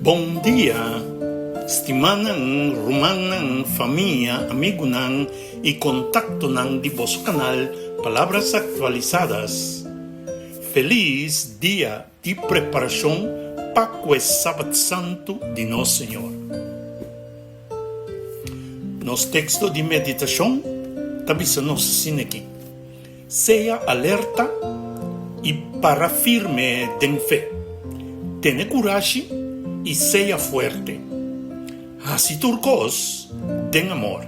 Bom dia, estimanang, rumanang, família, amigo nang e contacto nang di vosso canal Palavras Actualizadas. Feliz dia de preparação para o Sábado Santo de Nosso Senhor. Nos texto de meditação, tabisa nos ensina aqui: seja alerta e para firme em fé. Tenha coragem e seja forte. Assim turcos, den amor.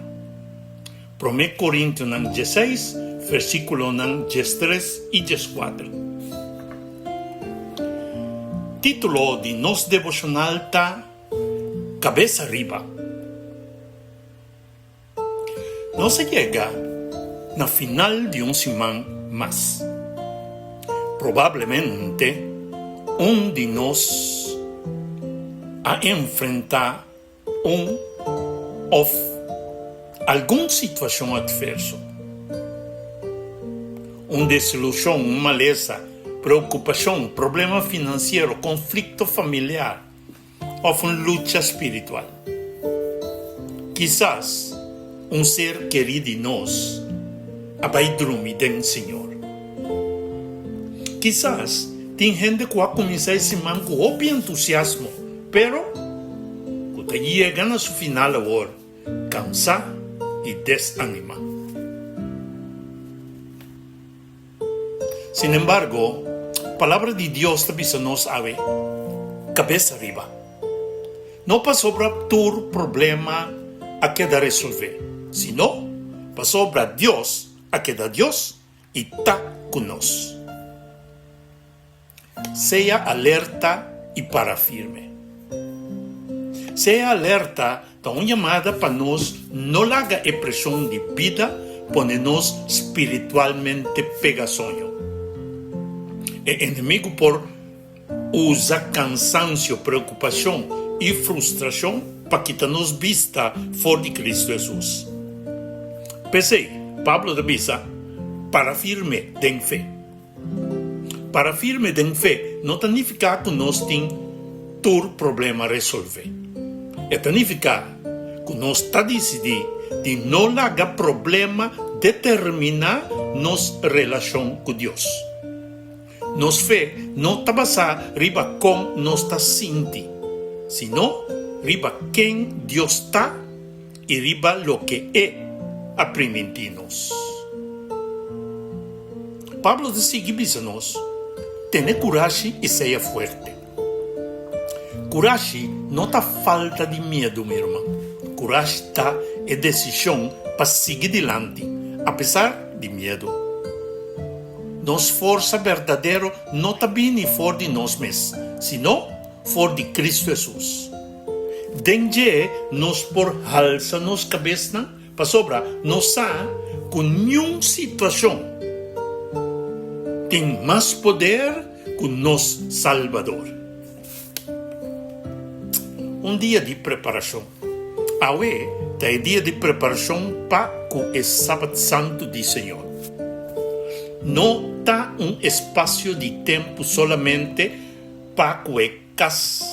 1 Coríntios 16, versículo 13 e 14. Título de nos devocional está Cabeça Arriba. Não se chega na final de semana mais. Provavelmente, de nós a enfrentar alguma situação adversa. Desilusão, maleza, preocupação, problema financeiro, conflito familiar ou luta espiritual. Quizás ser querido de nós vai dormir do Senhor. Quizás tem gente que vai começar esse semana com entusiasmo, pero quando chega no final da hora, cansa e desanima. Sin embargo, a palavra de Deus também nos ave cabeça arriba. Não para sobre todo problema a que da resolver, sino para sobre Deus a que da Deus e está conosco. Seja alerta e para firme. Seja alerta da uma chamada para nós não largar a pressão de vida, poner-nos espiritualmente pegaçonho. O inimigo por usar cansaço, preocupação e frustração para quitar-nos vista fora de Cristo Jesus. Pensei, Pablo avisa, para firme em fé. Para firme em fé, não significa que nós temos todo problema a resolver. Significa que nós estamos decididos de não largar problema determinar nossa relação com Deus. Nossa fé não está basada riba como nós está sentindo, sino riba quem Deus está e riba o que aprendemos. Pablo diz-nos: tenha coragem e seja forte. Coragem não está falta de medo, meu irmão. Coragem está em decisão para seguir adiante, apesar de medo. Nossa força verdadeira não está vindo fora de nós mesmos, sino fora de Cristo Jesus. Dengue nos por alça nos cabeça para sobra nossa com nenhuma situação tem mais poder que nosso Salvador. Dia de preparação. Aue é dia de preparação para o Sábado Santo do Senhor. Não está espaço de tempo solamente para que casa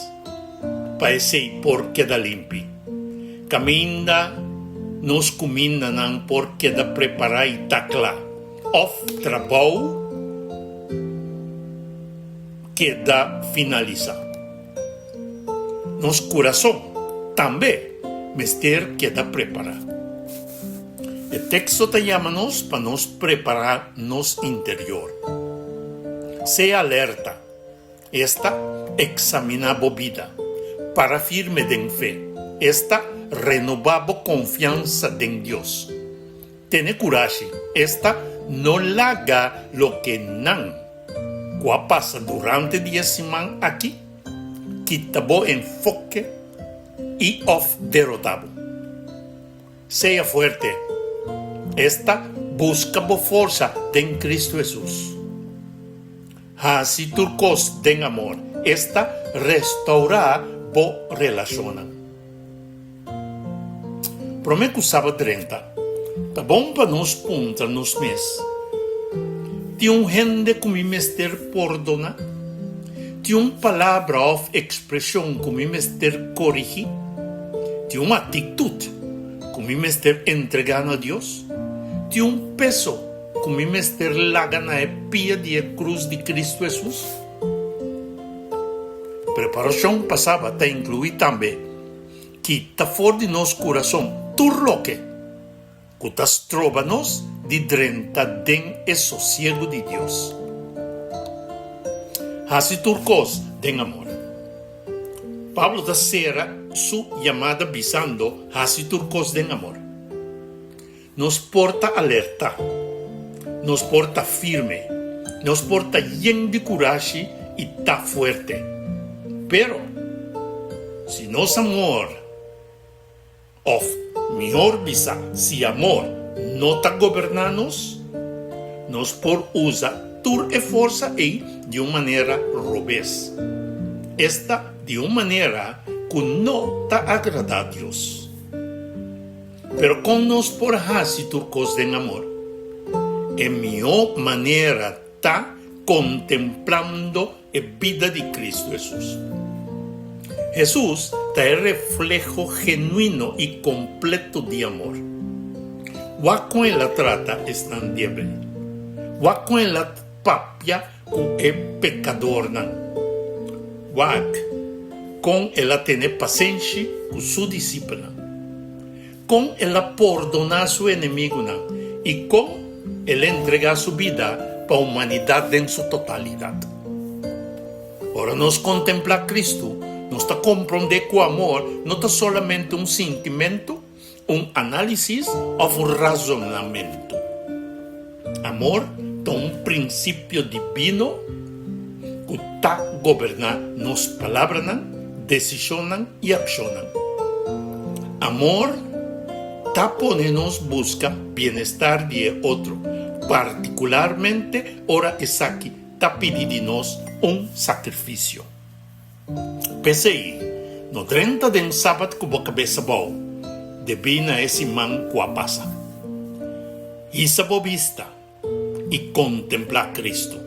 para esse porque da limpe. Caminha nos comida não porque da preparar e tacla. Of trabalho que da finalizar. Nosso coração também mister que da preparar. O texto te chama-nos para nos preparar nosso interior. Seja alerta. Esta examina a vida. Para firme em fé. Esta renovar a confiança em Deus. Tenha coragem. Esta não larga o que não. Qual passa durante o dia semana aqui, quita bom enfoque e derrotado. Seja forte. Esta busca boa força em Cristo Jesus. Assim turcos tem amor. Esta restaurar boa relação. Prometo sábado 30. Tá bom para nós punta nos meses. Tem gente que me mester perdona. de uma palavra ou expressão que me mester corrigir, de uma atitude que me mester entregar a Deus, de peso que me mester larga na pia de cruz de Cristo Jesus. Preparação passava a incluir também que está fora de nosso coração tudo que tas trova-nos de drenta den e sossego de Deus. Assim turcos den amor. Pablo da Serra, su chamada bisando, assim turcos den amor. Nos porta alerta, nos porta firme, nos porta lleno de coragem e tá fuerte. Pero, se nosso amor, melhor bisa, se amor não está governando-nos, nos por usar tur e força e de uma maneira robês. Esta de uma maneira que não está agrada a Deus. Pero com nos por hasi turcos de amor, é melhor maneira está contemplando a vida de Cristo Jesus. Jesus está el reflejo genuino y completo de amor. Con la trata están liebre. Con la papia es pecador. Con ela tiene paciencia con su discípula. Con ela perdona a su enemigo. Y con ela entrega su vida para la humanidad en su totalidad. Ahora nos contempla a Cristo. Nos está compreender que o amor não está solamente sentimento, análisis ou razonamento. Amor é princípio divino que está governando nos palavras, decisões e ações. Amor está ponendo-nos busca bem-estar de outro, particularmente ora essa aqui está pedindo-nos sacrifício. Pensei, no 30 de sábado que a cabeça boa, devina esse man que a passa. Isa vista e contemplar Cristo.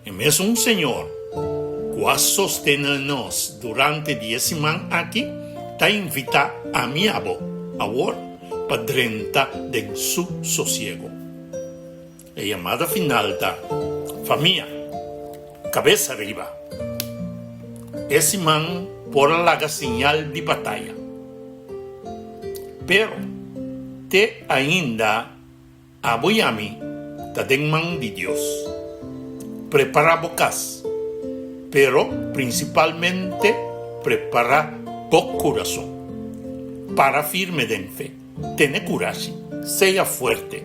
E mesmo Senhor, que a sostém-nos durante esse man aqui, está invita a minha avó, agora, para dentro de su sossego. E a chamada final da família, cabeça arriba. Esse man por la señal de batalha. Pero, te ainda aboiami ta den man de Deus. Prepara bocas, pero principalmente prepara bo corazón. Para firme den fe, tiene coraje, sea fuerte.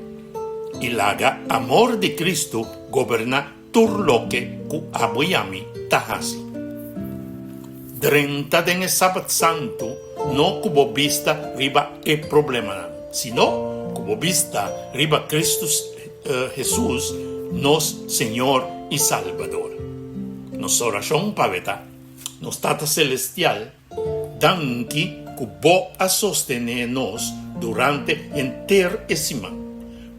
Y laga amor de Cristo goberna tur lo que aboiami ta hasi. 30 de Sábado Santo, no como vista riba el problema, sino como vista riba Cristo Jesús, nos Señor y Salvador. Nos oración paveta, nos Tata Celestial, danki cubo a sostenernos durante entero ese man.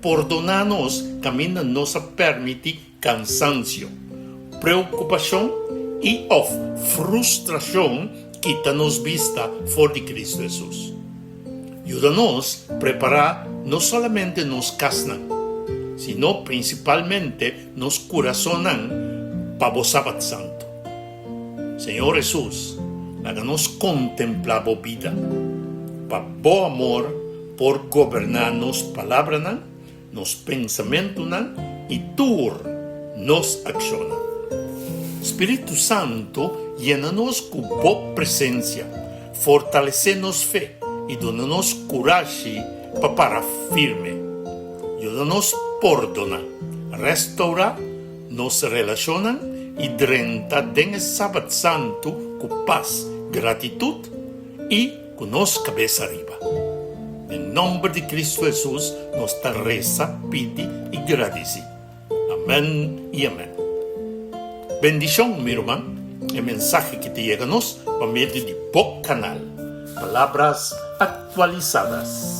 Perdonarnos camina nos a permitir cansancio, preocupación y frustración quita-nos vista for de Cristo Jesús. Ayúdanos a preparar no solamente nos casnan, sino principalmente nos corazonan para o Sábado Santo. Señor Jesús, háganos contemplar a vida, para bom amor por gobernar nos palabras, nos pensamentos y tur nos acciones. Espírito Santo, llena-nos com boa presença, fortalece-nos fé e dona-nos coragem para parar firme. Ajuda-nos a perdonar, restaurar, nos relacionar e drenta dentro Sábado Santo com paz, gratitude e com nossa cabeça arriba. Em nome de Cristo Jesus, nos reza, pide e agradece. Amém e amém. Bendición, mi hermano, el mensaje que te llega por medio de Boc Canal, palabras actualizadas.